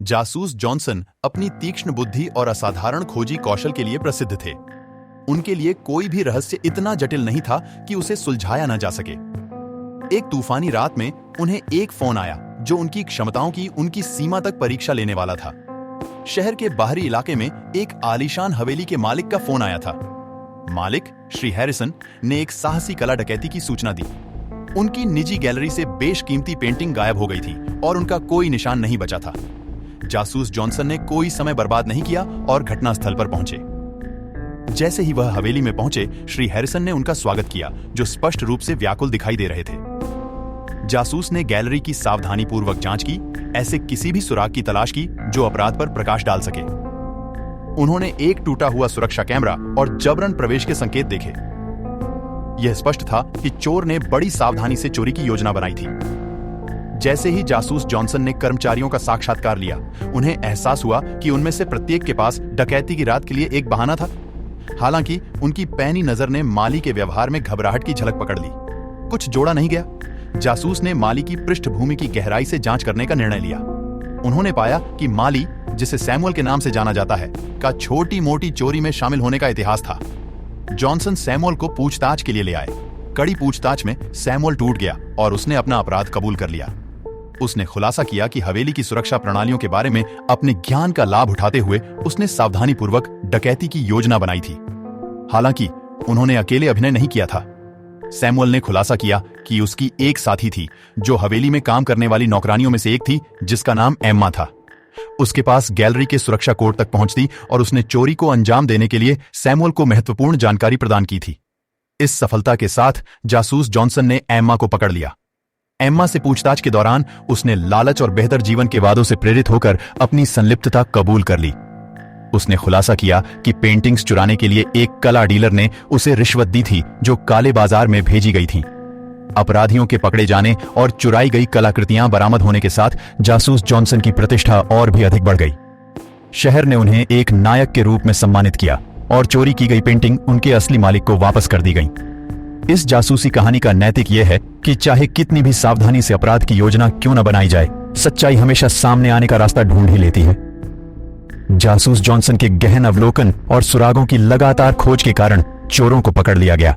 जासूस जॉनसन अपनी तीक्ष्ण बुद्धि और असाधारण खोजी कौशल के लिए प्रसिद्ध थे। उनके लिए कोई भी रहस्य इतना जटिल नहीं था कि उसे सुलझाया न जा सके। एक तूफानी रात में उन्हें एक फोन आया जो उनकी क्षमताओं की उनकी सीमा तक परीक्षा लेने वाला था। शहर के बाहरी इलाके में एक आलीशान हवेली के मालिक का फोन आया था। मालिक श्री हैरिसन ने एक साहसी कला डकैती की सूचना दी। उनकी निजी गैलरी से बेशकीमती पेंटिंग गायब हो गई थी और उनका कोई निशान नहीं बचा था। जासूस जॉनसन ने कोई समय बर्बाद नहीं किया और घटनास्थल पर पहुंचे। जैसे ही वह हवेली में पहुंचे, श्री हैरिसन ने उनका स्वागत किया, जो स्पष्ट रूप से व्याकुल दिखाई दे रहे थे। जासूस ने गैलरी की सावधानीपूर्वक जांच की, ऐसे किसी भी सुराग की तलाश की जो अपराध पर प्रकाश डाल सके। उन्होंने एक टूटा हुआ सुरक्षा कैमरा और जबरन प्रवेश के संकेत देखे। यह स्पष्ट था कि चोर ने बड़ी सावधानी से चोरी की योजना बनाई थी। जैसे ही जासूस जॉनसन ने कर्मचारियों का साक्षात्कार लिया, उन्हें एहसास हुआ कि उनमें से प्रत्येक के पास डकैती की रात के लिए एक बहाना था। हालांकि उनकी पैनी नजर ने माली के व्यवहार में घबराहट की झलक पकड़ ली। कुछ जोड़ा नहीं गया। जासूस ने माली की पृष्ठभूमि की गहराई से जांच करने का निर्णय लिया। उन्होंने पाया कि माली, जिसे सैमुअल के नाम से जाना जाता है, का छोटी मोटी चोरी में शामिल होने का इतिहास था। जॉनसन सैमुअल को पूछताछ के लिए ले आए। कड़ी पूछताछ में सैमुअल टूट गया और उसने अपना अपराध कबूल कर लिया। उसने खुलासा किया कि हवेली की सुरक्षा प्रणालियों के बारे में अपने ज्ञान का लाभ उठाते हुए उसने सावधानीपूर्वक डकैती की योजना बनाई थी। हालांकि उन्होंने अकेले अभिनय नहीं किया था। सैमुअल ने खुलासा किया कि उसकी एक साथी थी जो हवेली में काम करने वाली नौकरानियों में से एक थी, जिसका नाम एम्मा था। उसके पास गैलरी के सुरक्षा कोड तक पहुंच थी और उसने चोरी को अंजाम देने के लिए सैमुअल को महत्वपूर्ण जानकारी प्रदान की थी। इस सफलता के साथ जासूस जॉनसन ने एम्मा को पकड़ लिया। एम्मा से पूछताछ के दौरान उसने लालच और बेहतर जीवन के वादों से प्रेरित होकर अपनी संलिप्तता कबूल कर ली। उसने खुलासा किया कि पेंटिंग्स चुराने के लिए एक कला डीलर ने उसे रिश्वत दी थी जो काले बाजार में भेजी गई थी। अपराधियों के पकड़े जाने और चुराई गई कलाकृतियां बरामद होने के साथ जासूस जॉनसन की प्रतिष्ठा और भी अधिक बढ़ गई। शहर ने उन्हें एक नायक के रूप में सम्मानित किया और चोरी की गई पेंटिंग उनके असली मालिक को वापस कर दी गई। इस जासूसी कहानी का नैतिक यह है कि चाहे कितनी भी सावधानी से अपराध की योजना क्यों न बनाई जाए, सच्चाई हमेशा सामने आने का रास्ता ढूंढ ही लेती है। जासूस जॉनसन के गहन अवलोकन और सुरागों की लगातार खोज के कारण चोरों को पकड़ लिया गया।